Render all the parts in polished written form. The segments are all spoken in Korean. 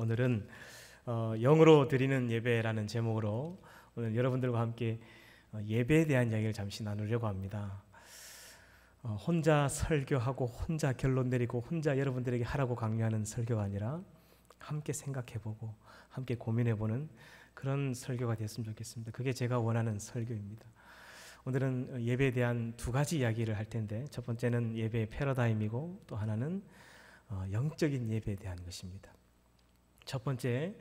오늘은 영으로 드리는 예배라는 제목으로 오늘 여러분들과 함께 예배에 대한 이야기를 잠시 나누려고 합니다. 혼자 설교하고 혼자 결론 내리고 혼자 여러분들에게 하라고 강요하는 설교가 아니라 함께 생각해보고 함께 고민해보는 그런 설교가 됐으면 좋겠습니다. 그게 제가 원하는 설교입니다. 오늘은 예배에 대한 두 가지 이야기를 할 텐데, 첫 번째는 예배의 패러다임이고 또 하나는 영적인 예배에 대한 것입니다. 첫 번째,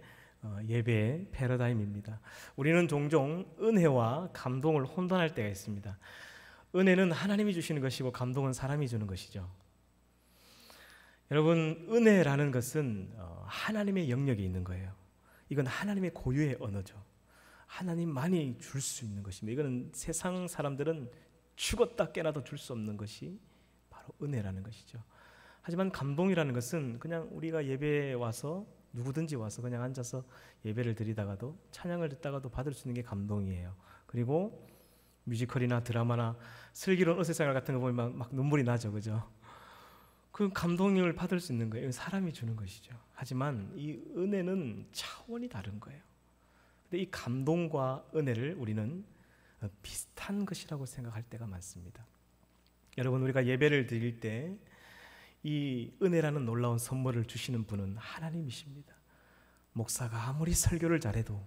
예배의 패러다임입니다. 우리는 종종 은혜와 감동을 혼돈할 때가 있습니다. 은혜는 하나님이 주시는 것이고 감동은 사람이 주는 것이죠. 여러분, 은혜라는 것은 하나님의 영역에 있는 거예요. 이건 하나님의 고유의 언어죠. 하나님만이 줄 수 있는 것입니다. 이거는 세상 사람들은 죽었다 깨나도 줄 수 없는 것이 바로 은혜라는 것이죠. 하지만 감동이라는 것은 그냥 우리가 예배에 와서 누구든지 와서 그냥 앉아서 예배를 드리다가도 찬양을 듣다가도 받을 수 있는 게 감동이에요. 그리고 뮤지컬이나 드라마나 슬기로운 의사생활 같은 거 보면 막 눈물이 나죠, 그죠? 그 감동을 받을 수 있는 거예요. 사람이 주는 것이죠. 하지만 이 은혜는 차원이 다른 거예요. 근데 이 감동과 은혜를 우리는 비슷한 것이라고 생각할 때가 많습니다. 여러분, 우리가 예배를 드릴 때 이 은혜라는 놀라운 선물을 주시는 분은 하나님이십니다. 목사가 아무리 설교를 잘해도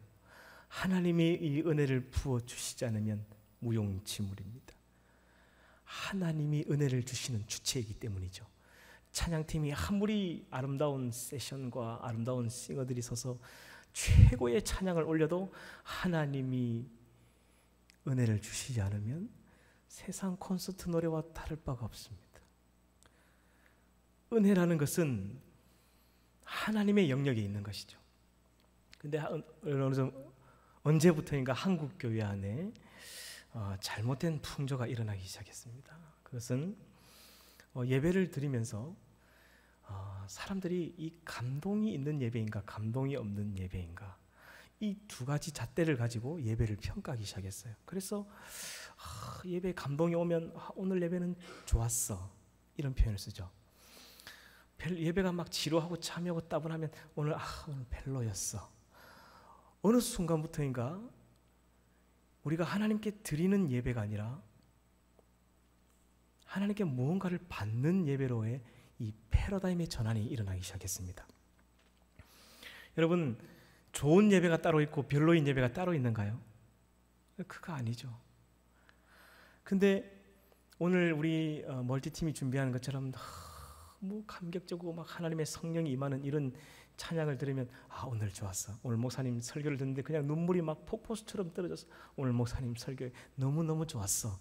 하나님이 이 은혜를 부어주시지 않으면 무용지물입니다. 하나님이 은혜를 주시는 주체이기 때문이죠. 찬양팀이 아무리 아름다운 세션과 아름다운 싱어들이 서서 최고의 찬양을 올려도 하나님이 은혜를 주시지 않으면 세상 콘서트 노래와 다를 바가 없습니다. 은혜라는 것은 하나님의 영역에 있는 것이죠. 근데 언제부터인가 한국 교회 안에 잘못된 풍조가 일어나기 시작했습니다. 그것은 예배를 드리면서 사람들이 이 감동이 있는 예배인가 감동이 없는 예배인가 이 두 가지 잣대를 가지고 예배를 평가하기 시작했어요. 그래서 예배에 감동이 오면 오늘 예배는 좋았어, 이런 표현을 쓰죠. 예배가 막 지루하고 참여하고 따분하면 오늘 별로였어. 어느 순간부터인가 우리가 하나님께 드리는 예배가 아니라 하나님께 무언가를 받는 예배로의 이 패러다임의 전환이 일어나기 시작했습니다. 여러분, 좋은 예배가 따로 있고 별로인 예배가 따로 있는가요? 그거 아니죠. 근데 오늘 우리 멀티팀이 준비하는 것처럼 너무 감격적이고 막 하나님의 성령이 임하는 이런 찬양을 들으면 오늘 좋았어. 오늘 목사님 설교를 듣는데 그냥 눈물이 막 폭포수처럼 떨어져서 오늘 목사님 설교 너무너무 좋았어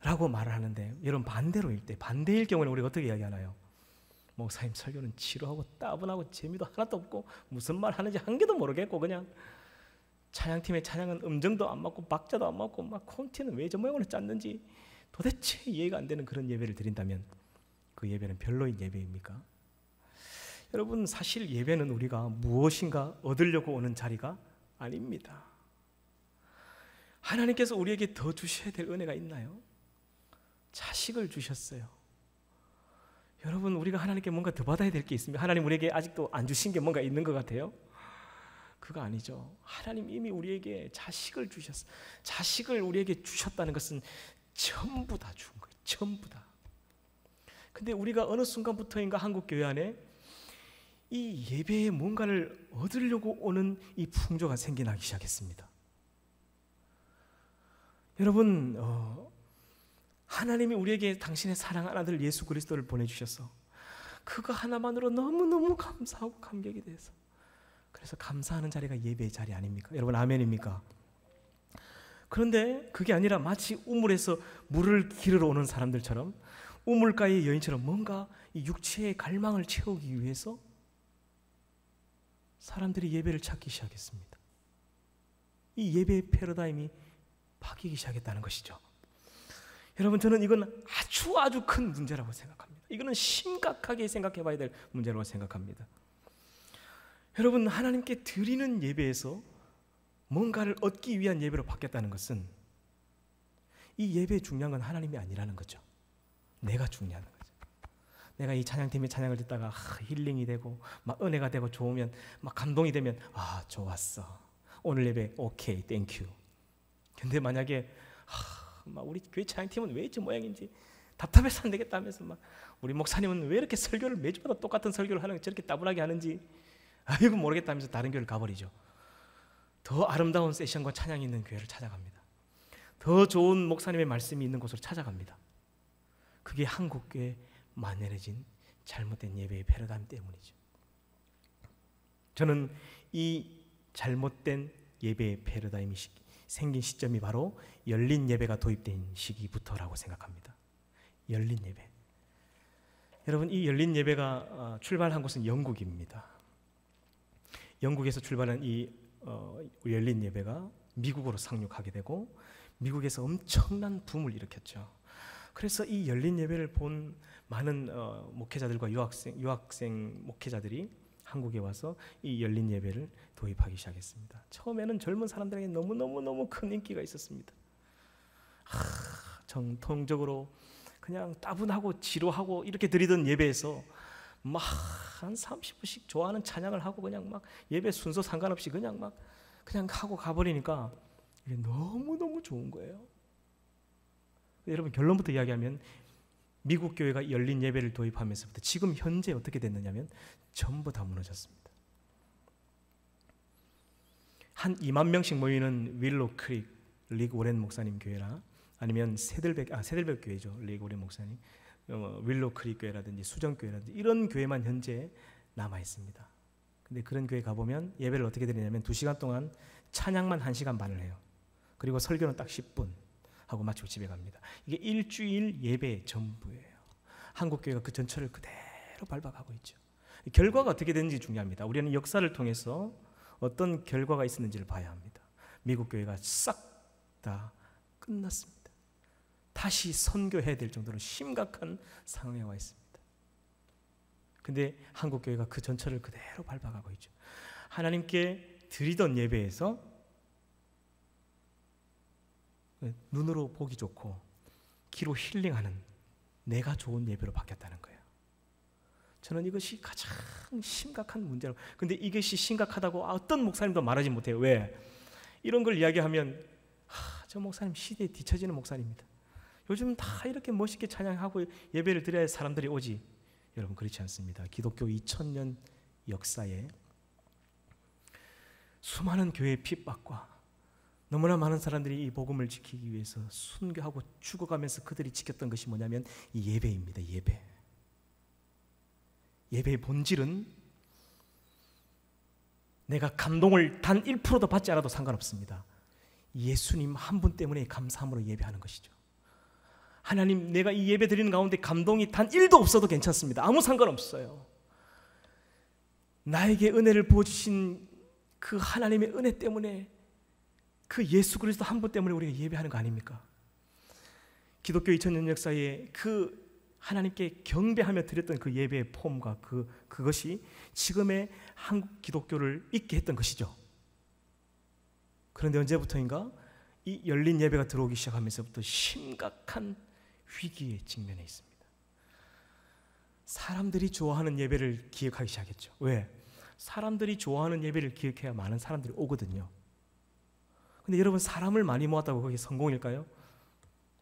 라고 말을 하는데, 여러분 반대일 경우는 우리가 어떻게 이야기하나요? 목사님 설교는 지루하고 따분하고 재미도 하나도 없고 무슨 말 하는지 한 개도 모르겠고 그냥 찬양팀의 찬양은 음정도 안 맞고 박자도 안 맞고 막 콘티는 왜 저 모양으로 짰는지 도대체 이해가 안 되는 그런 예배를 드린다면 그 예배는 별로인 예배입니까? 여러분, 사실 예배는 우리가 무엇인가 얻으려고 오는 자리가 아닙니다. 하나님께서 우리에게 더 주셔야 될 은혜가 있나요? 자식을 주셨어요. 여러분, 우리가 하나님께 뭔가 더 받아야 될 게 있습니다. 하나님 우리에게 아직도 안 주신 게 뭔가 있는 것 같아요? 그거 아니죠. 하나님 이미 우리에게 자식을 주셨어요. 자식을 우리에게 주셨다는 것은 전부 다 준 거예요. 전부 다. 근데 우리가 어느 순간부터인가 한국 교회 안에 이 예배에 뭔가를 얻으려고 오는 이 풍조가 생겨나기 시작했습니다. 여러분, 하나님이 우리에게 당신의 사랑하는 아들 예수 그리스도를 보내주셔서 그거 하나만으로 너무너무 감사하고 감격이 돼서, 그래서 감사하는 자리가 예배의 자리 아닙니까? 여러분, 아멘입니까? 그런데 그게 아니라 마치 우물에서 물을 기르러 오는 사람들처럼, 우물가의 여인처럼 뭔가 이 육체의 갈망을 채우기 위해서 사람들이 예배를 찾기 시작했습니다. 이 예배의 패러다임이 바뀌기 시작했다는 것이죠. 여러분, 저는 이건 아주 큰 문제라고 생각합니다. 이거는 심각하게 생각해 봐야 될 문제라고 생각합니다. 여러분, 하나님께 드리는 예배에서 뭔가를 얻기 위한 예배로 바뀌었다는 것은 이 예배의 중요한 건 하나님이 아니라는 거죠. 내가 중요한 거죠. 내가 이 찬양팀의 찬양을 듣다가 힐링이 되고 막 은혜가 되고 좋으면 막 감동이 되면 좋았어. 오늘 예배 오케이 땡큐. 근데 만약에 막 우리 교회 찬양팀은 왜 이 모양인지 답답해서 안 되겠다 하면서 막 우리 목사님은 왜 이렇게 설교를 매주마다 똑같은 설교를 하는 저렇게 따분하게 하는지 이거 모르겠다 하면서 다른 교회를 가버리죠. 더 아름다운 세션과 찬양이 있는 교회를 찾아갑니다. 더 좋은 목사님의 말씀이 있는 곳으로 찾아갑니다. 그게 한국교회 만연해진 잘못된 예배의 패러다임 때문이죠. 저는 이 잘못된 예배의 패러다임이 생긴 시점이 바로 열린 예배가 도입된 시기부터라고 생각합니다. 열린 예배. 여러분, 이 열린 예배가 출발한 곳은 영국입니다. 영국에서 출발한 이 열린 예배가 미국으로 상륙하게 되고 미국에서 엄청난 붐을 일으켰죠. 그래서 이 열린 예배를 본 많은 목회자들과 유학생 목회자들이 한국에 와서 이 열린 예배를 도입하기 시작했습니다. 처음에는 젊은 사람들에게 너무 큰 인기가 있었습니다. 정통적으로 그냥 따분하고 지루하고 이렇게 드리던 예배에서 막 한 30분씩 좋아하는 찬양을 하고 그냥 막 예배 순서 상관없이 그냥 하고 가버리니까 이게 너무 좋은 거예요. 여러분, 결론부터 이야기하면 미국 교회가 열린 예배를 도입하면서부터 지금 현재 어떻게 됐느냐면 전부 다 무너졌습니다. 한 2만 명씩 모이는 윌로우 크릭 릭 오렌 목사님 교회나 아니면 세들백 교회죠. 릭 오렌 목사님, 윌로우 크릭 교회라든지 수정 교회라든지 이런 교회만 현재 남아 있습니다. 근데 그런 교회 가보면 예배를 어떻게 드리냐면 2시간 동안 찬양만 1시간 반을 해요. 그리고 설교는 딱 10분 하고 마치고 집에 갑니다. 이게 일주일 예배의 전부예요. 한국 교회가 그 전철을 그대로 밟아가고 있죠. 결과가 어떻게 되는지 중요합니다. 우리는 역사를 통해서 어떤 결과가 있었는지를 봐야 합니다. 미국 교회가 싹 다 끝났습니다. 다시 선교해야 될 정도로 심각한 상황에 와 있습니다. 근데 한국 교회가 그 전철을 그대로 밟아가고 있죠. 하나님께 드리던 예배에서 눈으로 보기 좋고 귀로 힐링하는 내가 좋은 예배로 바뀌었다는 거예요. 저는 이것이 가장 심각한 문제라고. 근데 이것이 심각하다고 어떤 목사님도 말하지 못해요. 왜? 이런 걸 이야기하면 저 목사님 시대에 뒤처지는 목사님입니다. 요즘 다 이렇게 멋있게 찬양하고 예배를 드려야 사람들이 오지. 여러분, 그렇지 않습니다. 기독교 2000년 역사에 수많은 교회의 핍박과 너무나 많은 사람들이 이 복음을 지키기 위해서 순교하고 죽어가면서 그들이 지켰던 것이 뭐냐면 이 예배입니다. 예배. 예배의 본질은 내가 감동을 단 1%도 받지 않아도 상관없습니다. 예수님 한 분 때문에 감사함으로 예배하는 것이죠. 하나님, 내가 이 예배 드리는 가운데 감동이 단 1도 없어도 괜찮습니다. 아무 상관없어요. 나에게 은혜를 부어주신 그 하나님의 은혜 때문에, 그 예수 그리스도 한 분 때문에 우리가 예배하는 거 아닙니까? 기독교 2000년 역사에 그 하나님께 경배하며 드렸던 그 예배의 폼과 그것이 지금의 한국 기독교를 있게 했던 것이죠. 그런데 언제부터인가 이 열린 예배가 들어오기 시작하면서부터 심각한 위기에 직면해 있습니다. 사람들이 좋아하는 예배를 기억하기 시작했죠. 왜? 사람들이 좋아하는 예배를 기억해야 많은 사람들이 오거든요. 근데 여러분, 사람을 많이 모았다고 그게 성공일까요?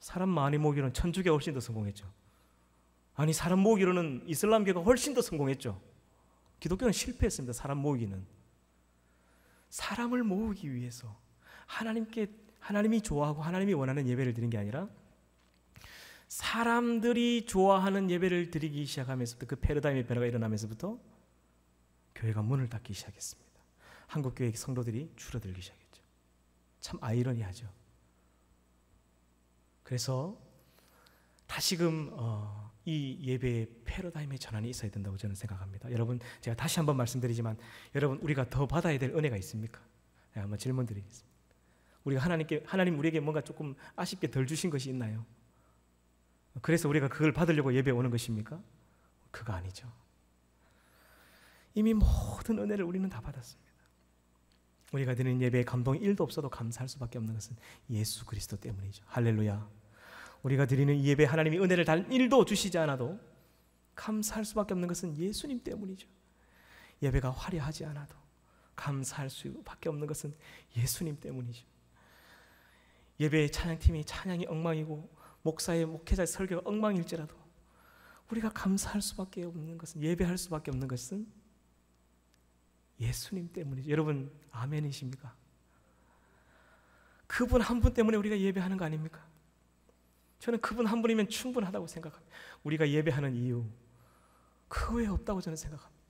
사람 많이 모으기로는 천주교가 훨씬 더 성공했죠. 아니, 사람 모으기로는 이슬람교가 훨씬 더 성공했죠. 기독교는 실패했습니다. 사람 모으기는. 사람을 모으기 위해서 하나님이 좋아하고 하나님이 원하는 예배를 드리는 게 아니라 사람들이 좋아하는 예배를 드리기 시작하면서부터, 그 패러다임의 변화가 일어나면서부터 교회가 문을 닫기 시작했습니다. 한국 교회 성도들이 줄어들기 시작했죠. 참 아이러니하죠. 그래서 다시금 이 예배의 패러다임의 전환이 있어야 된다고 저는 생각합니다. 여러분, 제가 다시 한번 말씀드리지만 여러분, 우리가 더 받아야 될 은혜가 있습니까? 네, 한번 질문 드리겠습니다. 우리가 하나님 우리에게 뭔가 조금 아쉽게 덜 주신 것이 있나요? 그래서 우리가 그걸 받으려고 예배에 오는 것입니까? 그거 아니죠. 이미 모든 은혜를 우리는 다 받았습니다. 우리가 드리는 예배에 감동이 1도 없어도 감사할 수밖에 없는 것은 예수 그리스도 때문이죠. 할렐루야. 우리가 드리는 이 예배 하나님이 은혜를 단 1도 주시지 않아도 감사할 수밖에 없는 것은 예수님 때문이죠. 예배가 화려하지 않아도 감사할 수밖에 없는 것은 예수님 때문이죠. 예배의 찬양팀이 찬양이 엉망이고 목사의 목회자의 설교가 엉망일지라도 우리가 감사할 수밖에 없는 것은, 예배할 수밖에 없는 것은 예수님 때문이죠. 여러분 아멘이십니까? 그분 한 분 때문에 우리가 예배하는 거 아닙니까? 저는 그분 한 분이면 충분하다고 생각합니다. 우리가 예배하는 이유 그 외에 없다고 저는 생각합니다.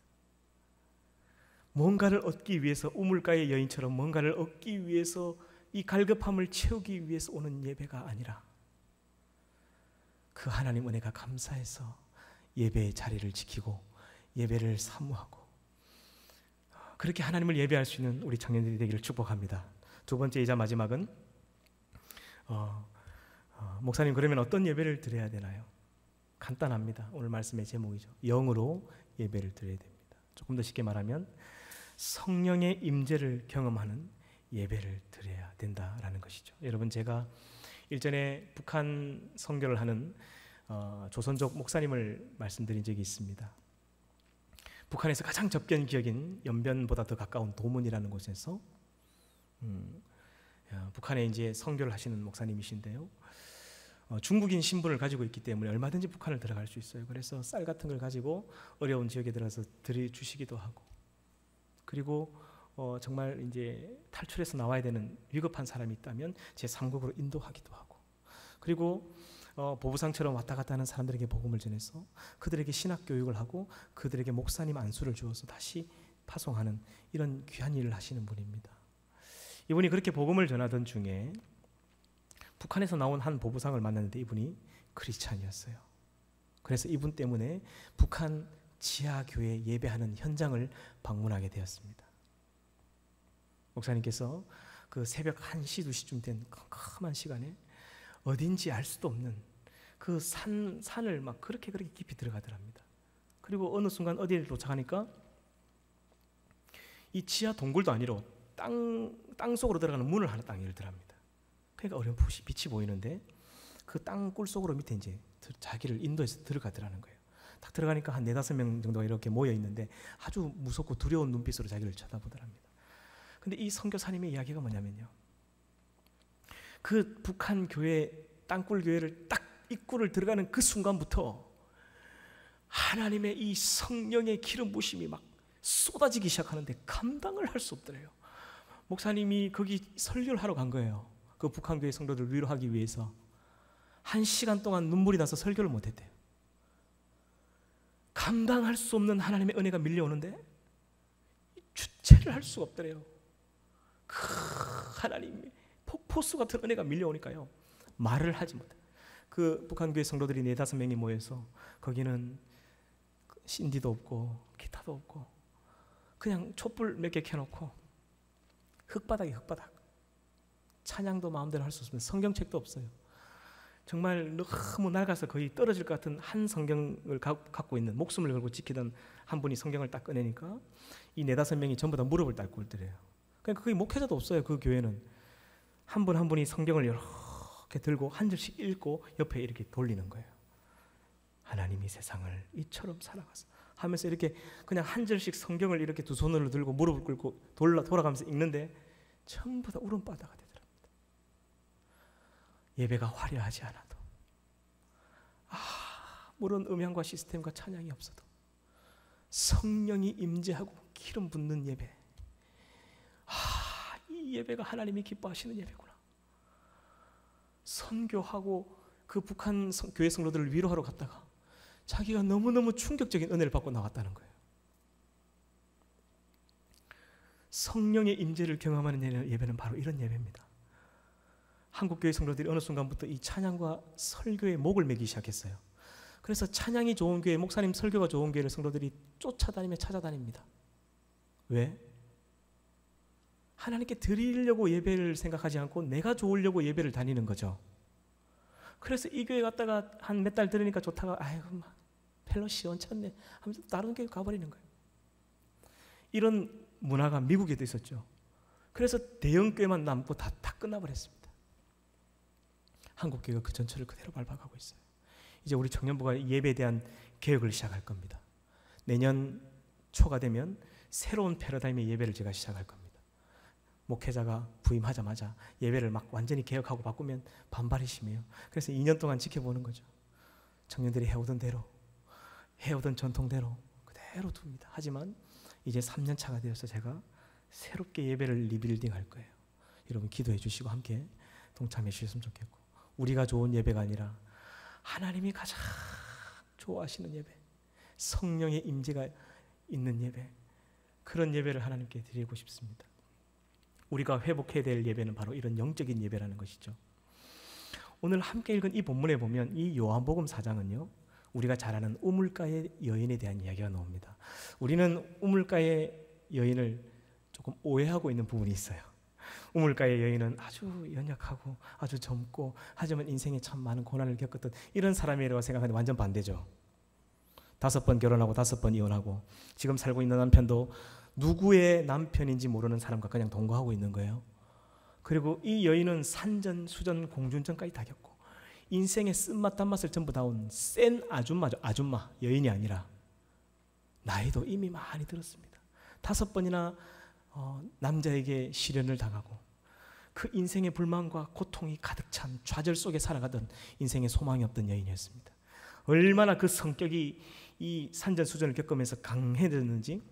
뭔가를 얻기 위해서, 우물가의 여인처럼 뭔가를 얻기 위해서, 이 갈급함을 채우기 위해서 오는 예배가 아니라 그 하나님 은혜가 감사해서 예배의 자리를 지키고 예배를 사모하고 그렇게 하나님을 예배할 수 있는 우리 청년들이 되기를 축복합니다. 두 번째이자 마지막은 목사님, 그러면 어떤 예배를 드려야 되나요? 간단합니다. 오늘 말씀의 제목이죠. 영으로 예배를 드려야 됩니다. 조금 더 쉽게 말하면 성령의 임재를 경험하는 예배를 드려야 된다라는 것이죠. 여러분, 제가 일전에 북한 선교를 하는 조선족 목사님을 말씀드린 적이 있습니다. 북한에서 가장 접견 지역인 연변보다 더 가까운 도문이라는 곳에서 북한에 이제 선교를 하시는 목사님이신데요. 중국인 신분을 가지고 있기 때문에 얼마든지 북한을 들어갈 수 있어요. 그래서 쌀 같은 걸 가지고 어려운 지역에 들어서 들여주시기도 하고, 그리고 정말 이제 탈출해서 나와야 되는 위급한 사람이 있다면 제3국으로 인도하기도 하고, 그리고 보부상처럼 왔다 갔다 하는 사람들에게 복음을 전해서 그들에게 신학 교육을 하고 그들에게 목사님 안수를 주어서 다시 파송하는 이런 귀한 일을 하시는 분입니다. 이분이 그렇게 복음을 전하던 중에 북한에서 나온 한 보부상을 만났는데 이분이 크리스찬이었어요. 그래서 이분 때문에 북한 지하교회 예배하는 현장을 방문하게 되었습니다. 목사님께서 그 새벽 1시, 2시쯤 된 컴컴한 시간에 어딘지 알 수도 없는 그 산을 막 그렇게 깊이 들어가더랍니다. 그리고 어느 순간 어디에 도착하니까 이 지하 동굴도 아니로 땅 속으로 들어가는 문을 하나 딱 열더랍니다. 그러니까 어렴풋이 빛이 보이는데 그 땅굴 속으로 밑에 이제 자기를 인도해서 들어가더라는 거예요. 딱 들어가니까 한 4-5명 정도가 이렇게 모여 있는데 아주 무섭고 두려운 눈빛으로 자기를 쳐다보더랍니다. 근데 이 선교사님의 이야기가 뭐냐면요, 그 북한 교회, 땅굴 교회를 딱 입구를 들어가는 그 순간부터 하나님의 이 성령의 기름 부심이 막 쏟아지기 시작하는데 감당을 할 수 없더래요. 목사님이 거기 설교를 하러 간 거예요. 그 북한 교회 성도들을 위로하기 위해서 1시간 동안 눈물이 나서 설교를 못했대요. 감당할 수 없는 하나님의 은혜가 밀려오는데 주체를 할 수가 없더래요. 그 하나님의 폭포수 같은 은혜가 밀려오니까요, 말을 하지 못해. 그 북한교회 성도들이 4-5명이 모여서 거기는 신디도 없고 기타도 없고 그냥 촛불 몇 개 켜놓고 흙바닥이 흙바닥, 찬양도 마음대로 할 수 없으면 성경책도 없어요. 정말 너무 낡아서 거의 떨어질 것 같은 한 성경을 갖고 있는, 목숨을 걸고 지키던 한 분이 성경을 딱 꺼내니까 이 4-5명이 전부 다 무릎을 꿇고 있더래요. 그러니까 거기 목회자도 없어요. 그 교회는 한 분 한 분이 성경을 이렇게 들고 한 절씩 읽고 옆에 이렇게 돌리는 거예요. 하나님이 세상을 이처럼 살아가서 하면서 이렇게 그냥 한 절씩 성경을 이렇게 두 손으로 들고 무릎을 꿇고 돌아가면서 읽는데 전부 다 울음바다가 되더랍니다. 예배가 화려하지 않아도, 물론 음향과 시스템과 찬양이 없어도 성령이 임재하고 기름 붓는 예배, 이 예배가 하나님이 기뻐하시는 예배구나. 선교하고 그 북한 교회 성도들을 위로하러 갔다가 자기가 너무너무 충격적인 은혜를 받고 나왔다는 거예요. 성령의 임재를 경험하는 예배는 바로 이런 예배입니다. 한국 교회 성도들이 어느 순간부터 이 찬양과 설교에 목을 매기 시작했어요. 그래서 찬양이 좋은 교회, 목사님 설교가 좋은 교회를 성도들이 쫓아다니며 찾아다닙니다. 왜? 하나님께 드리려고 예배를 생각하지 않고 내가 좋으려고 예배를 다니는 거죠. 그래서 이 교회 갔다가 한 몇 달 들으니까 좋다가 아이고 펠로 시원찮네 하면서 다른 교회 가버리는 거예요. 이런 문화가 미국에도 있었죠. 그래서 대형 교회만 남고 다 끝나버렸습니다. 한국 교회가 그 전철을 그대로 밟아가고 있어요. 이제 우리 청년부가 예배에 대한 개혁을 시작할 겁니다. 내년 초가 되면 새로운 패러다임의 예배를 제가 시작할 겁니다. 목회자가 부임하자마자 예배를 막 완전히 개혁하고 바꾸면 반발이 심해요. 그래서 2년 동안 지켜보는 거죠. 청년들이 해오던 대로, 해오던 전통대로 그대로 둡니다. 하지만 이제 3년 차가 되어서 제가 새롭게 예배를 리빌딩 할 거예요. 여러분 기도해 주시고 함께 동참해 주셨으면 좋겠고, 우리가 좋은 예배가 아니라 하나님이 가장 좋아하시는 예배, 성령의 임재가 있는 예배, 그런 예배를 하나님께 드리고 싶습니다. 우리가 회복해야 될 예배는 바로 이런 영적인 예배라는 것이죠. 오늘 함께 읽은 이 본문에 보면 이 요한복음 4장은요, 우리가 잘 아는 우물가의 여인에 대한 이야기가 나옵니다. 우리는 우물가의 여인을 조금 오해하고 있는 부분이 있어요. 우물가의 여인은 아주 연약하고 아주 젊고 하지만 인생에 참 많은 고난을 겪었던 이런 사람이라고 생각하는데 완전 반대죠. 5번 결혼하고 5번 이혼하고 지금 살고 있는 남편도 누구의 남편인지 모르는 사람과 그냥 동거하고 있는 거예요. 그리고 이 여인은 산전, 수전, 공준전까지 다 겪고 인생의 쓴맛 단맛을 전부 다 온 센 아줌마죠. 아줌마, 여인이 아니라. 나이도 이미 많이 들었습니다. 5번이나 남자에게 시련을 당하고 그 인생의 불만과 고통이 가득 찬 좌절 속에 살아가던 인생의 소망이 없던 여인이었습니다. 얼마나 그 성격이 이 산전수전을 겪으면서 강해졌는지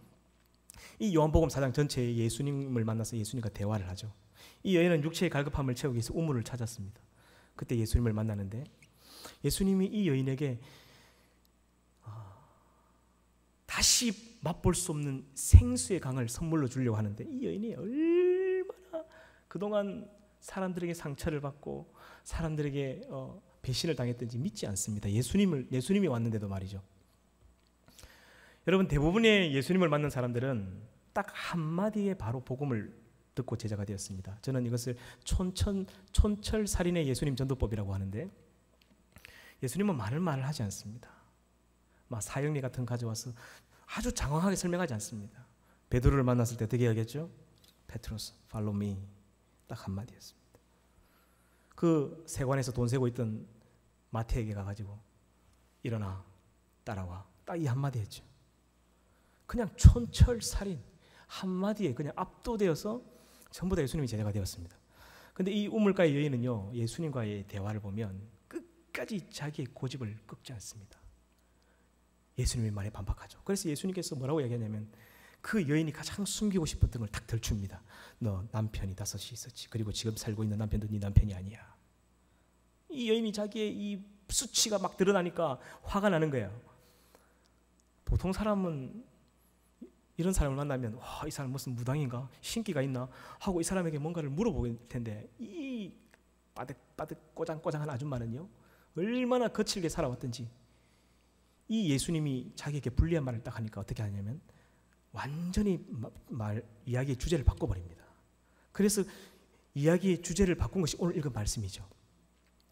이 요한복음 4장 전체에 예수님을 만나서 예수님과 대화를 하죠. 이 여인은 육체의 갈급함을 채우기 위해서 우물을 찾았습니다. 그때 예수님을 만나는데 예수님이 이 여인에게 다시 맛볼 수 없는 생수의 강을 선물로 주려고 하는데 이 여인이 얼마나 그동안 사람들에게 상처를 받고 사람들에게 배신을 당했던지 믿지 않습니다. 예수님이 왔는데도 말이죠. 여러분, 대부분의 예수님을 만난 사람들은 딱 한마디에 바로 복음을 듣고 제자가 되었습니다. 저는 이것을 촌철살인의 예수님 전도법이라고 하는데, 예수님은 많은 말을 하지 않습니다. 막 사형리 같은 거 가져와서 아주 장황하게 설명하지 않습니다. 베드로를 만났을 때 어떻게 하겠죠? 페트로스, follow me. 딱 한마디였습니다. 그 세관에서 돈 세고 있던 마태에게 가가지고 일어나 따라와. 딱 이 한마디 했죠. 그냥 촌철살인 한마디에 그냥 압도되어서 전부 다 예수님이 제자가 되었습니다. 그런데 이 우물가의 여인은요, 예수님과의 대화를 보면 끝까지 자기의 고집을 꺾지 않습니다. 예수님의 말에 반박하죠. 그래서 예수님께서 뭐라고 얘기하냐면 그 여인이 가장 숨기고 싶었던 걸 딱 들춥니다. 너 남편이 5이 있었지. 그리고 지금 살고 있는 남편도 네 남편이 아니야. 이 여인이 자기의 이 수치가 막 드러나니까 화가 나는 거예요. 보통 사람은 이런 사람을 만나면 와, 이 사람 무슨 무당인가? 신기가 있나? 하고 이 사람에게 뭔가를 물어볼 텐데 이 바득바득 꼬장꼬장한 아줌마는요, 얼마나 거칠게 살아왔던지 이 예수님이 자기에게 불리한 말을 딱 하니까 어떻게 하냐면 완전히 이야기의 주제를 바꿔버립니다. 그래서 이야기의 주제를 바꾼 것이 오늘 읽은 말씀이죠.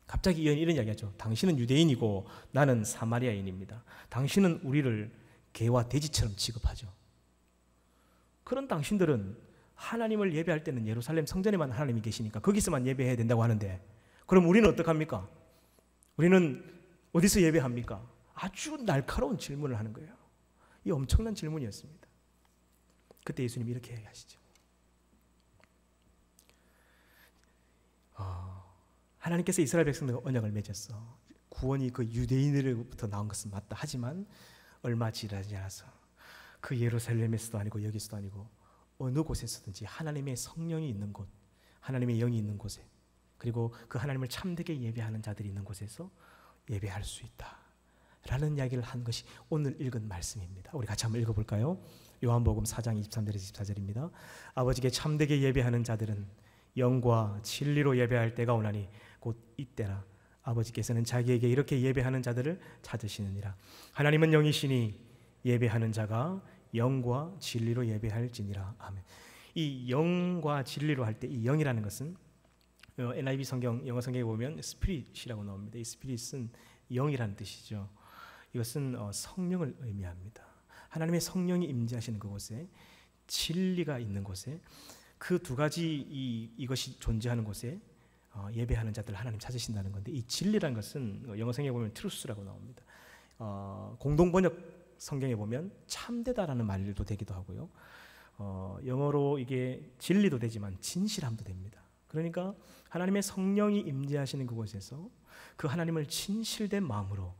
갑자기 이런 이야기하죠. 당신은 유대인이고 나는 사마리아인입니다. 당신은 우리를 개와 돼지처럼 취급하죠. 그런 당신들은 하나님을 예배할 때는 예루살렘 성전에만 하나님이 계시니까 거기서만 예배해야 된다고 하는데, 그럼 우리는 어떡합니까? 우리는 어디서 예배합니까? 아주 날카로운 질문을 하는 거예요. 이 엄청난 질문이었습니다. 그때 예수님이 이렇게 얘기하시죠. 하나님께서 이스라엘 백성들과 언약을 맺었어. 구원이 그 유대인으로부터 나온 것은 맞다. 하지만 얼마 지나지 않아서 그 예루살렘에서도 아니고 여기서도 아니고 어느 곳에서든지 하나님의 성령이 있는 곳, 하나님의 영이 있는 곳에, 그리고 그 하나님을 참되게 예배하는 자들이 있는 곳에서 예배할 수 있다 라는 이야기를 한 것이 오늘 읽은 말씀입니다. 우리 같이 한번 읽어볼까요? 요한복음 4장 23절에서 24절입니다. 아버지께 참되게 예배하는 자들은 영과 진리로 예배할 때가 오나니 곧 이때라. 아버지께서는 자기에게 이렇게 예배하는 자들을 찾으시느니라. 하나님은 영이시니 예배하는 자가 영과 진리로 예배할지니라. 아멘. 이 영과 진리로 할 때 이 영이라는 것은 NIV 성경, 영어 성경에 보면 스피릿이라고 나옵니다. 이 스피릿은 영이라는 뜻이죠. 이것은 성령을 의미합니다. 하나님의 성령이 임재하시는 그곳에, 진리가 있는 곳에, 그 두 가지 이것이 존재하는 곳에 예배하는 자들을 하나님 찾으신다는 건데, 이 진리란 것은 영어 성경에 보면 truth라고 나옵니다. 공동 번역 성경에 보면 참되다라는 말도 되기도 하고요. 영어로 이게 진리도 되지만 진실함도 됩니다. 그러니까 하나님의 성령이 임재하시는 그곳에서 그 하나님을 진실된 마음으로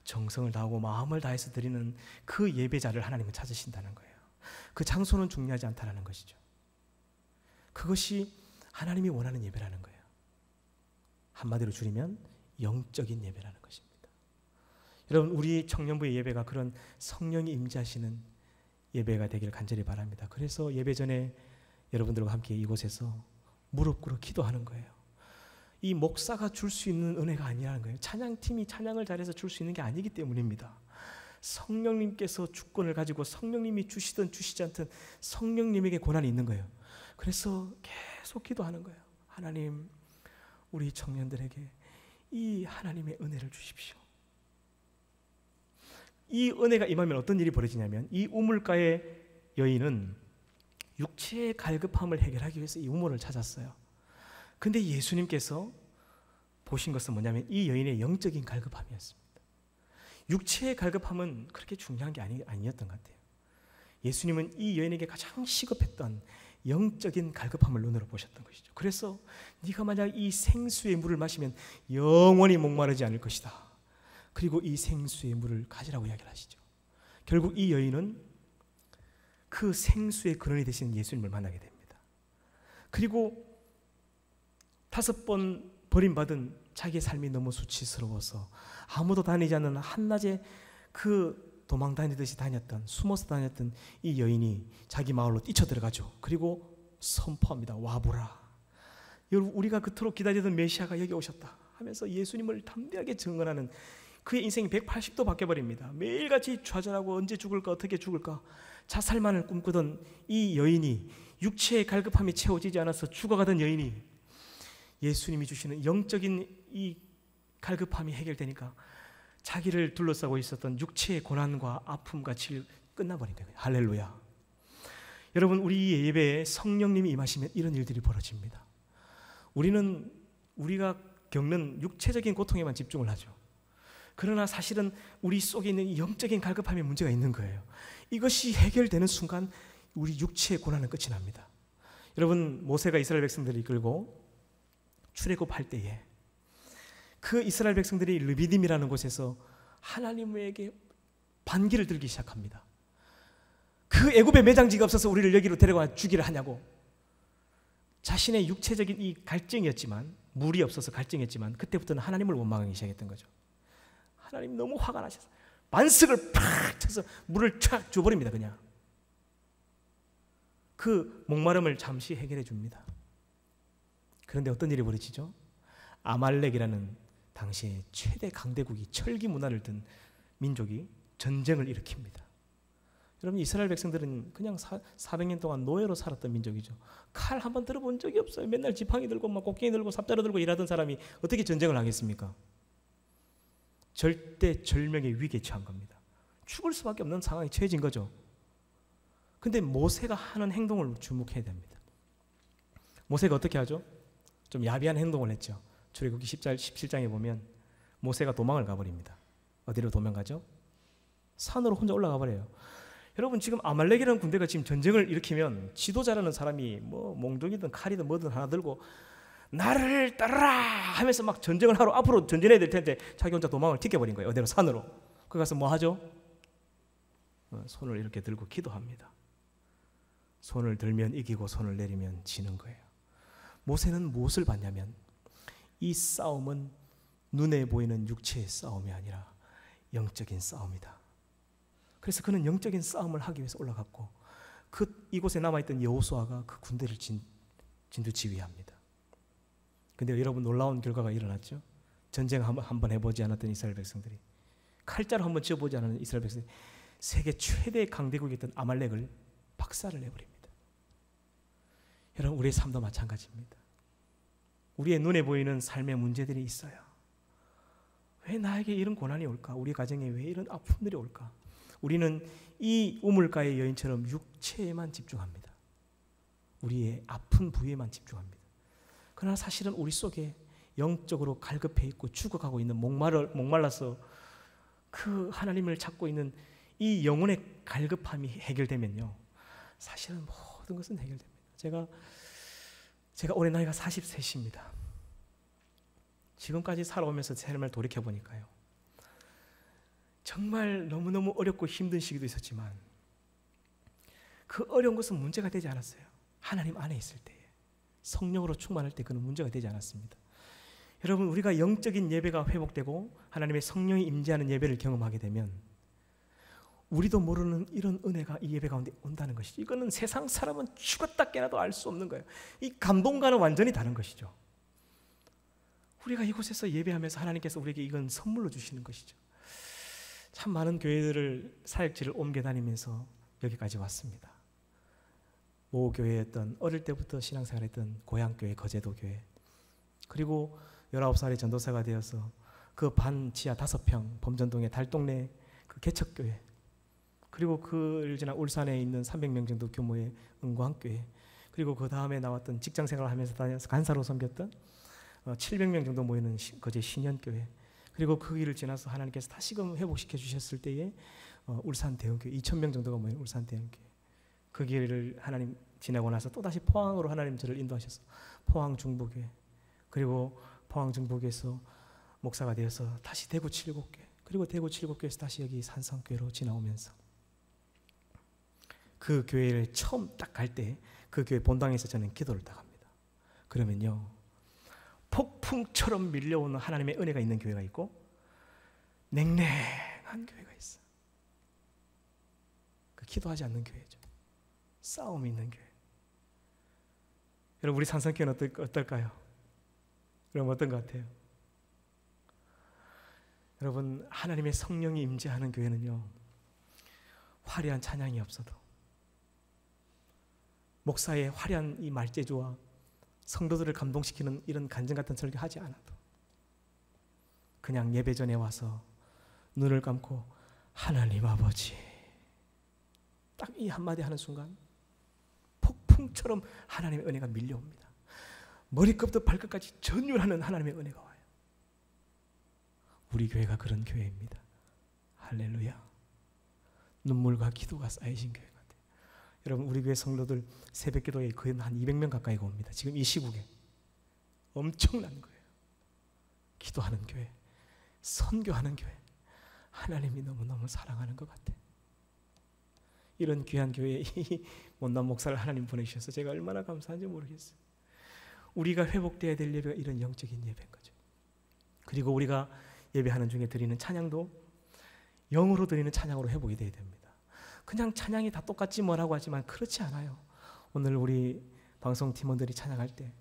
정성을 다하고 마음을 다해서 드리는 그 예배자를 하나님은 찾으신다는 거예요. 그 장소는 중요하지 않다는 것이죠. 그것이 하나님이 원하는 예배라는 거예요. 한마디로 줄이면 영적인 예배라는 것입니다. 여러분, 우리 청년부의 예배가 그런 성령이 임재하시는 예배가 되기를 간절히 바랍니다. 그래서 예배 전에 여러분들과 함께 이곳에서 무릎 꿇어 기도하는 거예요. 이 목사가 줄 수 있는 은혜가 아니라는 거예요. 찬양팀이 찬양을 잘해서 줄 수 있는 게 아니기 때문입니다. 성령님께서 주권을 가지고 성령님이 주시든 주시지 않든 성령님에게 권한이 있는 거예요. 그래서 계속 기도하는 거예요. 하나님, 우리 청년들에게 이 하나님의 은혜를 주십시오. 이 은혜가 임하면 어떤 일이 벌어지냐면, 이 우물가의 여인은 육체의 갈급함을 해결하기 위해서 이 우물을 찾았어요. 근데 예수님께서 보신 것은 뭐냐면 이 여인의 영적인 갈급함이었습니다. 육체의 갈급함은 그렇게 중요한 게 아니었던 것 같아요. 예수님은 이 여인에게 가장 시급했던 영적인 갈급함을 눈으로 보셨던 것이죠. 그래서 네가 만약 이 생수의 물을 마시면 영원히 목마르지 않을 것이다. 그리고 이 생수의 물을 가지라고 이야기를 하시죠. 결국 이 여인은 그 생수의 근원이 되시는 예수님을 만나게 됩니다. 그리고 5번 버림받은 자기의 삶이 너무 수치스러워서 아무도 다니지 않는 한낮에 그 도망 다니듯이 다녔던, 숨어서 다녔던 이 여인이 자기 마을로 뛰쳐들어가죠. 그리고 선포합니다. 와보라. 여러분, 우리가 그토록 기다리던 메시아가 여기 오셨다 하면서 예수님을 담대하게 증언하는 그의 인생이 180도 바뀌어버립니다. 매일같이 좌절하고 언제 죽을까, 어떻게 죽을까, 자살만을 꿈꾸던 이 여인이, 육체의 갈급함이 채워지지 않아서 죽어가던 여인이 예수님이 주시는 영적인 이 갈급함이 해결되니까 자기를 둘러싸고 있었던 육체의 고난과 아픔과 치유 끝나버린 거예요. 할렐루야. 여러분, 우리 예배에 성령님이 임하시면 이런 일들이 벌어집니다. 우리는 우리가 겪는 육체적인 고통에만 집중을 하죠. 그러나 사실은 우리 속에 있는 이 영적인 갈급함에 문제가 있는 거예요. 이것이 해결되는 순간 우리 육체의 고난은 끝이 납니다. 여러분, 모세가 이스라엘 백성들을 이끌고 출애굽할 때에 그 이스라엘 백성들이 르비딤이라는 곳에서 하나님에게 반기를 들기 시작합니다. 그 애굽에 매장지가 없어서 우리를 여기로 데려와 주기를 하냐고. 자신의 육체적인 이 갈증이었지만, 물이 없어서 갈증이었지만 그때부터는 하나님을 원망하기 시작했던 거죠. 하나님 너무 화가 나셔서 반석을 팍 쳐서 물을 촥 줘버립니다. 그냥 그 목마름을 잠시 해결해 줍니다. 그런데 어떤 일이 벌어지죠? 아말렉이라는 당시에 최대 강대국이, 철기 문화를 든 민족이 전쟁을 일으킵니다. 여러분, 이스라엘 백성들은 그냥 400년 동안 노예로 살았던 민족이죠. 칼 한 번 들어본 적이 없어요. 맨날 지팡이 들고 막 곡괭이 들고 삽자루 들고 일하던 사람이 어떻게 전쟁을 하겠습니까? 절대 절명의 위기에 처한 겁니다. 죽을 수밖에 없는 상황에 처해진 거죠. 근데 모세가 하는 행동을 주목해야 됩니다. 모세가 어떻게 하죠? 좀 야비한 행동을 했죠. 출애굽기 17장에 보면 모세가 도망을 가버립니다. 어디로 도망가죠? 산으로 혼자 올라가 버려요. 여러분, 지금 아말렉이라는 군대가 지금 전쟁을 일으키면 지도자라는 사람이 뭐 몽둥이든 칼이든 뭐든 하나 들고 나를 따르라 하면서 막 전쟁을 하러 앞으로 전진해야 될 텐데 자기 혼자 도망을 튀겨버린 거예요. 어디로? 산으로. 거기 가서 뭐 하죠? 손을 이렇게 들고 기도합니다. 손을 들면 이기고 손을 내리면 지는 거예요. 모세는 무엇을 봤냐면 이 싸움은 눈에 보이는 육체의 싸움이 아니라 영적인 싸움이다. 그래서 그는 영적인 싸움을 하기 위해서 올라갔고 이곳에 남아있던 여호수아가 그 군대를 진두지휘합니다. 근데 여러분, 놀라운 결과가 일어났죠. 전쟁 한번 해보지 않았던 이스라엘 백성들이, 칼자루 한번 쥐어보지 않은 이스라엘 백성들이 세계 최대 강대국이었던 아말렉을 박살을 내버립니다. 여러분, 우리의 삶도 마찬가지입니다. 우리의 눈에 보이는 삶의 문제들이 있어요. 왜 나에게 이런 고난이 올까? 우리 가정에 왜 이런 아픔들이 올까? 우리는 이 우물가의 여인처럼 육체에만 집중합니다. 우리의 아픈 부위에만 집중합니다. 그러나 사실은 우리 속에 영적으로 갈급해 있고 죽어가고 있는 목말라서 그 하나님을 찾고 있는 이 영혼의 갈급함이 해결되면요, 사실은 모든 것은 해결됩니다. 제가 올해 나이가 43입니다. 지금까지 살아오면서 제 삶을 돌이켜보니까요, 정말 너무너무 어렵고 힘든 시기도 있었지만 그 어려운 것은 문제가 되지 않았어요. 하나님 안에 있을 때에, 성령으로 충만할 때 그는 문제가 되지 않았습니다. 여러분, 우리가 영적인 예배가 회복되고 하나님의 성령이 임재하는 예배를 경험하게 되면 우리도 모르는 이런 은혜가 이 예배 가운데 온다는 것이죠. 이거는 세상 사람은 죽었다 깨나도 알 수 없는 거예요. 이 감동과는 완전히 다른 것이죠. 우리가 이곳에서 예배하면서 하나님께서 우리에게 이건 선물로 주시는 것이죠. 참 많은 교회들을, 사역지를 옮겨 다니면서 여기까지 왔습니다. 모 교회였던, 어릴 때부터 신앙생활했던 고향교회, 거제도교회, 그리고 19살에 전도사가 되어서 그 반 지하 5평 범전동의 달동네 그 개척교회, 그리고 그를 지나 울산에 있는 300명 정도 규모의 은광교회, 그리고 그 다음에 나왔던 직장생활을 하면서 다녀서 간사로 섬겼던 700명 정도 모이는 거제 신현교회, 그리고 그 길을 지나서 하나님께서 다시금 회복시켜 주셨을 때에 울산 대흥교회 2,000명 정도가 모인 울산 대흥교회, 그 길을 하나님 지나고 나서 또다시 포항으로 하나님 저를 인도하셔서 포항 중부교회, 그리고 포항 중부교회에서 목사가 되어서 다시 대구 칠곡교회, 그리고 대구 칠곡교회에서 다시 여기 산성교회로 지나오면서 그 교회를 처음 딱 갈 때 그 교회 본당에서 저는 기도를 딱 합니다. 그러면요, 폭풍처럼 밀려오는 하나님의 은혜가 있는 교회가 있고 냉랭한 교회가 있어. 그 기도하지 않는 교회죠. 싸움이 있는 교회. 여러분, 우리 산성교회는 어떨까요? 여러분, 어떤 것 같아요? 여러분, 하나님의 성령이 임재하는 교회는요, 화려한 찬양이 없어도, 목사의 화려한 이 말재주와 성도들을 감동시키는 이런 간증 같은 설교 하지 않아도 그냥 예배 전에 와서 눈을 감고 하나님 아버지, 딱 이 한마디 하는 순간 폭풍처럼 하나님의 은혜가 밀려옵니다. 머리끝부터 발끝까지 전율하는 하나님의 은혜가 와요. 우리 교회가 그런 교회입니다. 할렐루야. 눈물과 기도가 쌓이신 교회 같아요. 여러분, 우리 교회 성도들 새벽 기도에 거의 한 200명 가까이가 옵니다. 지금 이 시국에 엄청난 거예요. 기도하는 교회, 선교하는 교회, 하나님이 너무너무 사랑하는 것 같아요. 이런 귀한 교회에 이 못난 목사를 하나님 보내주셔서 제가 얼마나 감사한지 모르겠어요. 우리가 회복되어야 될 예배가 이런 영적인 예배인 거죠. 그리고 우리가 예배하는 중에 드리는 찬양도 영으로 드리는 찬양으로 회복이 되어야 됩니다. 그냥 찬양이 다 똑같지 뭐라고 하지만 그렇지 않아요. 오늘 우리 방송 팀원들이 찬양할 때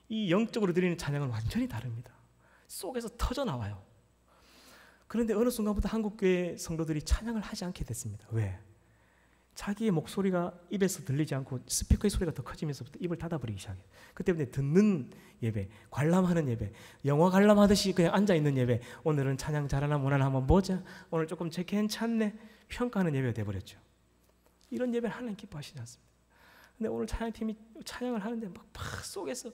이 영적으로 드리는 찬양은 완전히 다릅니다. 속에서 터져 나와요. 그런데 어느 순간부터 한국교회 성도들이 찬양을 하지 않게 됐습니다. 왜? 자기의 목소리가 입에서 들리지 않고 스피커의 소리가 더 커지면서부터 입을 닫아버리기 시작해요. 그 때문에 듣는 예배, 관람하는 예배, 영화 관람하듯이 그냥 앉아있는 예배, 오늘은 찬양 잘하나 못하나 한번 보자, 오늘 조금 제 괜찮네, 평가하는 예배가 돼버렸죠. 이런 예배를 하나님 기뻐하시지 않습니다. 근데 오늘 찬양팀이 찬양을 하는데 막 속에서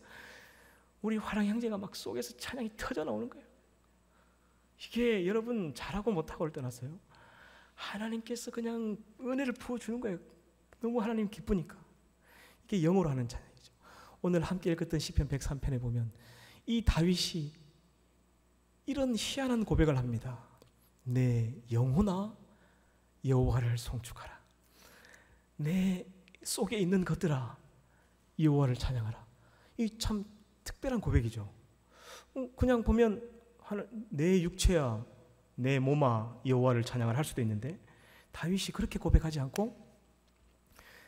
우리 화랑 형제가 막 속에서 찬양이 터져 나오는 거예요. 이게 여러분 잘하고 못하고를 떠났어요. 하나님께서 그냥 은혜를 부어주는 거예요. 너무 하나님 기쁘니까. 이게 영어로 하는 찬양이죠. 오늘 함께 읽었던 시편 103편에 보면 이 다윗이 이런 희한한 고백을 합니다. 내 영혼아 여호와를 송축하라. 내 속에 있는 것들아 여호와를 찬양하라. 이 참 특별한 고백이죠. 그냥 보면 내 육체야 내 몸아 여호와를 찬양을 할 수도 있는데 다윗이 그렇게 고백하지 않고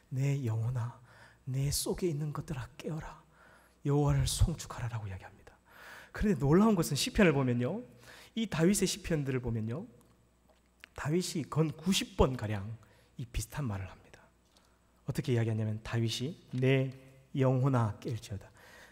내 영혼아 내 속에 있는 것들아 깨어라 여호와를 송축하라라고 이야기합니다. 그런데 놀라운 것은 시편을 보면요, 이 다윗의 시편들을 보면요, 다윗이 건 90번 가량 이 비슷한 말을 합니다. 어떻게 이야기하냐면 다윗이 내 영혼아 깰지어다.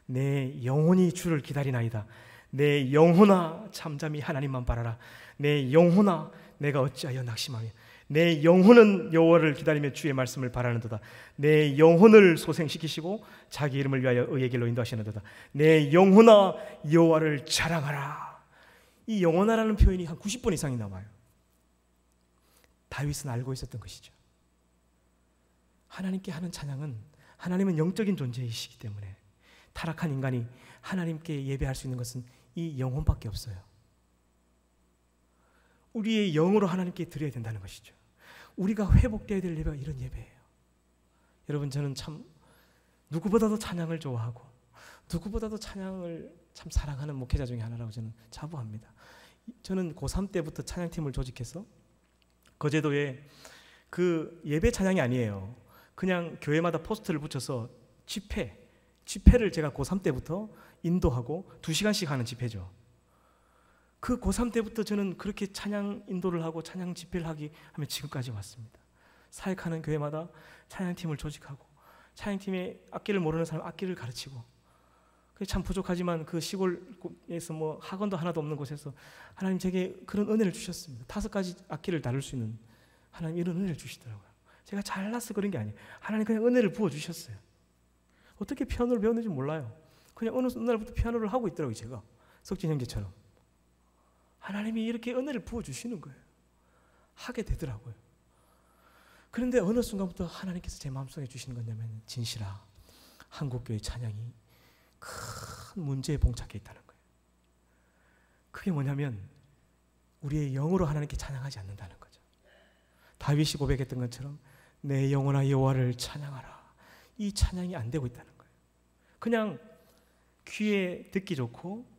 내 영혼이 주를 기다리나이다. 내 영혼아 잠잠히 하나님만 바라라. 내 영혼아 내가 어찌하여 낙심하며 내 영혼은 여호와를 기다리며 주의 말씀을 바라는도다. 내 영혼을 소생시키시고 자기 이름을 위하여 의의 길로 인도하시는도다. 내 영혼아 여호와를 자랑하라. 이 영혼아라는 표현이 한 90번 이상이 나와요. 다윗은 알고 있었던 것이죠. 하나님께 하는 찬양은, 하나님은 영적인 존재이시기 때문에 타락한 인간이 하나님께 예배할 수 있는 것은 이 영혼밖에 없어요. 우리의 영으로 하나님께 드려야 된다는 것이죠. 우리가 회복되어야 될 예배가 이런 예배예요. 여러분, 저는 참 누구보다도 찬양을 좋아하고 누구보다도 찬양을 참 사랑하는 목회자 중에 하나라고 저는 자부합니다. 저는 고3 때부터 찬양팀을 조직해서 거제도에 그 예배 찬양이 아니에요. 그냥 교회마다 포스터를 붙여서 집회를 제가 고3 때부터 인도하고 2시간씩 하는 집회죠. 그 고3 때부터 저는 그렇게 찬양 인도를 하고 찬양 집회를 하며 지금까지 왔습니다. 사역하는 교회마다 찬양팀을 조직하고 찬양팀에 악기를 모르는 사람 악기를 가르치고, 그게 참 부족하지만 그 시골에서 뭐 학원도 하나도 없는 곳에서 하나님 제게 그런 은혜를 주셨습니다. 5가지 악기를 다룰 수 있는 하나님 이런 은혜를 주시더라고요. 제가 잘나서 그런 게 아니에요. 하나님 그냥 은혜를 부어주셨어요. 어떻게 피아노를 배웠는지 몰라요. 그냥 어느 날부터 피아노를 하고 있더라고요. 제가 석진 형제처럼 하나님이 이렇게 은혜를 부어주시는 거예요. 하게 되더라고요. 그런데 어느 순간부터 하나님께서 제 마음속에 주시는 건 뭐냐면, 진실아, 한국교회 찬양이 큰 문제에 봉착해 있다는 거예요. 그게 뭐냐면 우리의 영으로 하나님께 찬양하지 않는다는 거죠. 다윗이 고백했던 것처럼 내 영혼아 여호와를 찬양하라. 이 찬양이 안 되고 있다는 거예요. 그냥 귀에 듣기 좋고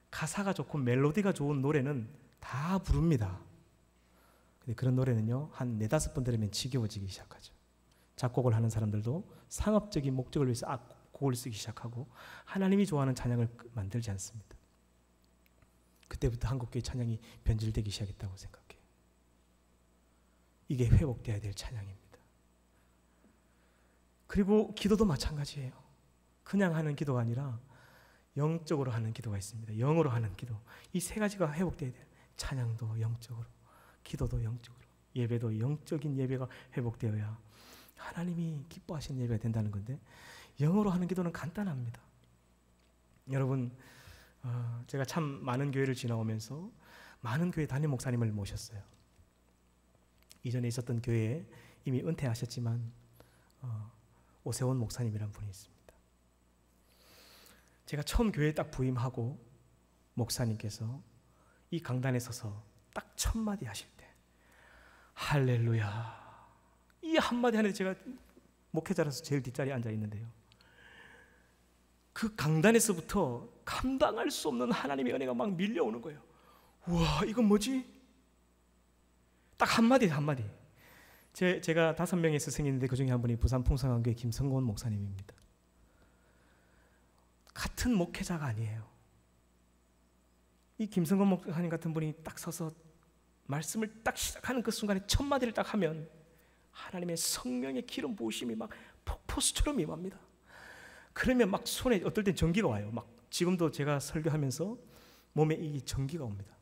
가사가 좋고 멜로디가 좋은 노래는 다 부릅니다. 근데 그런 노래는요, 한 4-5번 들으면 지겨워지기 시작하죠. 작곡을 하는 사람들도 상업적인 목적을 위해서 곡을 쓰기 시작하고 하나님이 좋아하는 찬양을 만들지 않습니다. 그때부터 한국교회 찬양이 변질되기 시작했다고 생각해요. 이게 회복되어야 될 찬양입니다. 그리고 기도도 마찬가지예요. 그냥 하는 기도가 아니라 영적으로 하는 기도가 있습니다. 영으로 하는 기도. 이 3가지가 회복되어야 돼요. 찬양도 영적으로, 기도도 영적으로, 예배도 영적인 예배가 회복되어야 하나님이 기뻐하시는 예배가 된다는 건데, 영어로 하는 기도는 간단합니다. 여러분, 제가 참 많은 교회를 지나오면서 많은 교회 담임 목사님을 모셨어요. 이전에 있었던 교회에 이미 은퇴하셨지만 오세훈 목사님이라는 분이 있습니다. 제가 처음 교회에 딱 부임하고 목사님께서 이 강단에 서서 딱 첫 마디 하실 때 할렐루야, 이 한마디 하는데 제가 목회자라서 제일 뒷자리에 앉아 있는데요, 그 강단에서부터 감당할 수 없는 하나님의 은혜가 막 밀려오는 거예요. 우와, 이건 뭐지? 딱 한마디. 제가 5명의 스승인데 그 중에 한 분이 부산 풍성한교회 김성곤 목사님입니다. 같은 목회자가 아니에요. 이 김성곤 목사님 같은 분이 딱 서서 말씀을 딱 시작하는 그 순간에 첫 마디를 딱 하면 하나님의 성령의 기름 부으심이 막 폭포수처럼 임합니다. 그러면 막 손에 어떨 땐 전기가 와요. 막 지금도 제가 설교하면서 몸에 이 전기가 옵니다.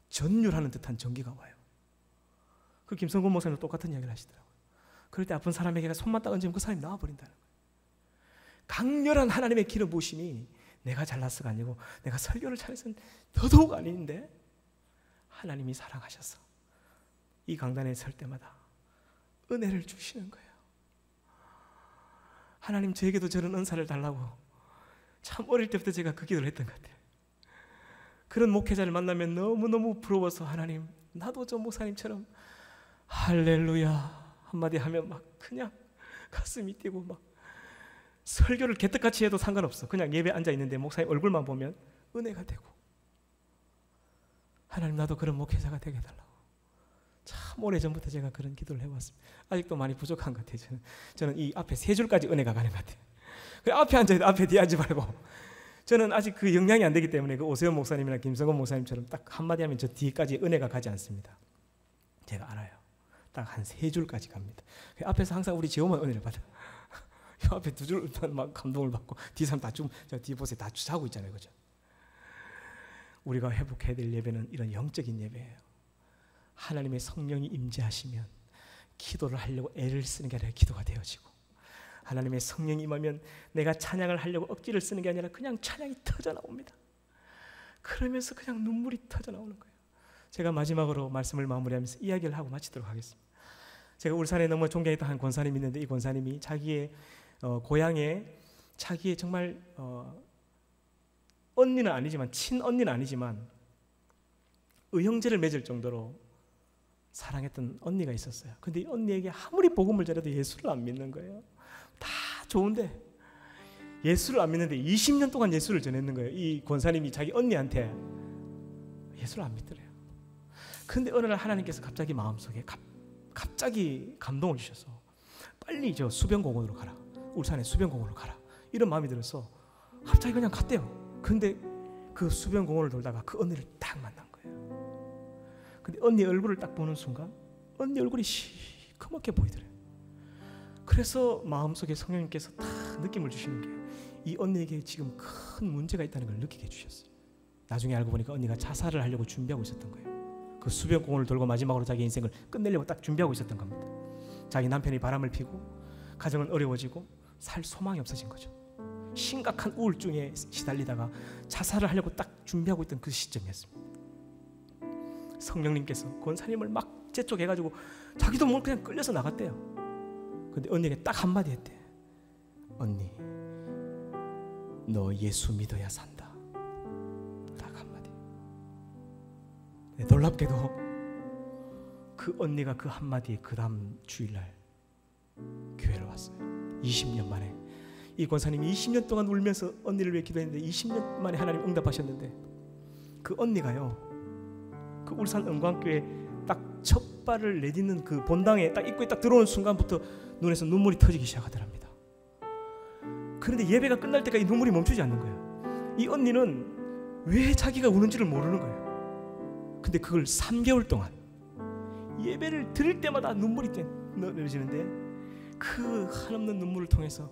전율하는 듯한 전기가 와요. 그 김성곤 목사님도 똑같은 이야기를 하시더라고요. 그럴 때 아픈 사람에게 손만 딱 얹으면 그 사람이 나와버린다는 거예요. 강렬한 하나님의 기름 부으심이 내가 잘났어가 아니고 내가 설교를 잘해서는 더더욱 아닌데 하나님이 사랑하셔서 이 강단에 설 때마다 은혜를 주시는 거예요. 하나님, 저에게도 저런 은사를 달라고 참 어릴 때부터 제가 그 기도를 했던 것 같아요. 그런 목회자를 만나면 너무너무 부러워서 하나님, 나도 저 목사님처럼 할렐루야 한마디 하면 막 그냥 가슴이 뛰고 막 설교를 개떡같이 해도 상관없어. 그냥 예배 앉아있는데 목사님 얼굴만 보면 은혜가 되고, 하나님 나도 그런 목회자가 되게 해달라고 참 오래전부터 제가 그런 기도를 해왔습니다. 아직도 많이 부족한 것 같아요. 저는 이 앞에 3줄까지 은혜가 가는 것 같아요. 그래, 앞에 앉아야 돼. 앞에 뒤에 앉지 말고. 저는 아직 그 역량이 안 되기 때문에 그 오세훈 목사님이나 김성건 목사님처럼 딱 한마디 하면 저 뒤까지 은혜가 가지 않습니다. 제가 알아요. 딱 한 3줄까지 갑니다. 앞에서 항상 우리 제호만 은혜를 받아요. 이 앞에 2줄만 막 감동을 받고 뒤 사람 다 좀, 저 뒤에 보세요. 다 자고 있잖아요. 그죠? 우리가 회복해야 될 예배는 이런 영적인 예배예요. 하나님의 성령이 임재하시면 기도를 하려고 애를 쓰는 게 아니라 기도가 되어지고, 하나님의 성령이 임하면 내가 찬양을 하려고 억지를 쓰는 게 아니라 그냥 찬양이 터져 나옵니다. 그러면서 그냥 눈물이 터져 나오는 거예요. 제가 마지막으로 말씀을 마무리하면서 이야기를 하고 마치도록 하겠습니다. 제가 울산에 너무 존경했던 한 권사님이 있는데, 이 권사님이 자기의 고향에 자기의 정말 언니는 아니지만, 친언니는 아니지만 의형제를 맺을 정도로 사랑했던 언니가 있었어요. 근데 이 언니에게 아무리 복음을 전해도 예수를 안 믿는 거예요. 다 좋은데 예수를 안 믿는데 20년 동안 예수를 전했는 거예요. 이 권사님이 자기 언니한테 예수를 안 믿더래요. 근데 어느 날 하나님께서 갑자기 마음속에 갑자기 감동을 주셔서 빨리 저 수변공원으로 가라, 울산의 수변공원으로 가라, 이런 마음이 들어서 갑자기 그냥 갔대요. 근데 그 수변공원을 돌다가 그 언니를 딱 만난 거예요. 근데 언니 얼굴을 딱 보는 순간 언니 얼굴이 시커멓게 보이더래요. 그래서 마음속에 성령님께서 딱 느낌을 주시는 게 이 언니에게 지금 큰 문제가 있다는 걸 느끼게 해주셨어요. 나중에 알고 보니까 언니가 자살을 하려고 준비하고 있었던 거예요. 그 수변공원을 돌고 마지막으로 자기 인생을 끝내려고 딱 준비하고 있었던 겁니다. 자기 남편이 바람을 피고 가정은 어려워지고 살 소망이 없어진 거죠. 심각한 우울증에 시달리다가 자살을 하려고 딱 준비하고 있던 그 시점이었습니다. 성령님께서 권사님을 막 재촉해가지고 자기도 뭐 그냥 끌려서 나갔대요. 근데 언니에게 딱 한마디 했대. 언니, 너 예수 믿어야 산다. 딱 한마디. 놀랍게도 그 언니가 그 한마디에 그 다음 주일날 교회를 왔어요. 20년 만에. 이 권사님이 20년 동안 울면서 언니를 위해 기도했는데 20년 만에 하나님 응답하셨는데, 그 언니가요, 그 울산 은광교회 딱 첫 발을 내딛는 그 본당에 딱 입구에 딱 들어오는 순간부터 눈에서 눈물이 터지기 시작하더랍니다. 그런데 예배가 끝날 때까지 눈물이 멈추지 않는 거예요. 이 언니는 왜 자기가 우는지를 모르는 거예요. 근데 그걸 3개월 동안 예배를 드릴 때마다 눈물이 내려지는데, 그 한없는 눈물을 통해서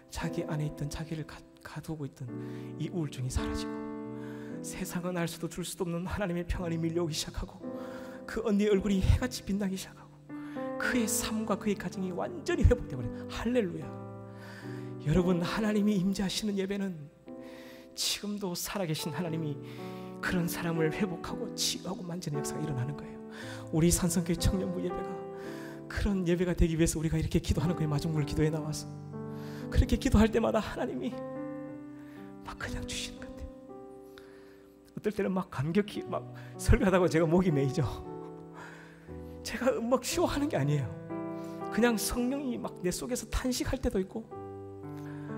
자기 안에 있던, 자기를 가두고 있던 이 우울증이 사라지고, 세상은 알 수도 줄 수도 없는 하나님의 평안이 밀려오기 시작하고, 그 언니의 얼굴이 해같이 빛나기 시작하고, 그의 삶과 그의 가정이 완전히 회복되어버려요. 할렐루야. 여러분, 하나님이 임재하시는 예배는 지금도 살아계신 하나님이 그런 사람을 회복하고 치유하고 만지는 역사가 일어나는 거예요. 우리 산성교회 청년부 예배가 그런 예배가 되기 위해서 우리가 이렇게 기도하는 거예요. 마중물 기도에 나와서 그렇게 기도할 때마다 하나님이 막 그냥 주시는 것 같아요. 어떨 때는 막 감격히 막 설교하다가 제가 목이 메이죠. 제가 막 쉬워하는 게 아니에요. 그냥 성령이 막 내 속에서 탄식할 때도 있고,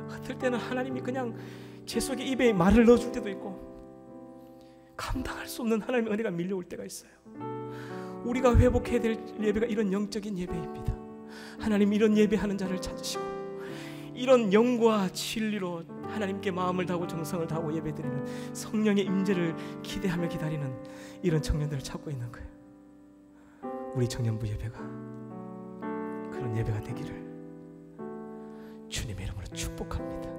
어떨 때는 하나님이 그냥 제 속에 입에 말을 넣어줄 때도 있고, 감당할 수 없는 하나님의 은혜가 밀려올 때가 있어요. 우리가 회복해야 될 예배가 이런 영적인 예배입니다. 하나님, 이런 예배하는 자를 찾으시고 이런 영과 진리로 하나님께 마음을 다하고 정성을 다하고 예배드리는 성령의 임재를 기대하며 기다리는 이런 청년들을 찾고 있는 거예요. 우리 청년부 예배가 그런 예배가 되기를 주님의 이름으로 축복합니다.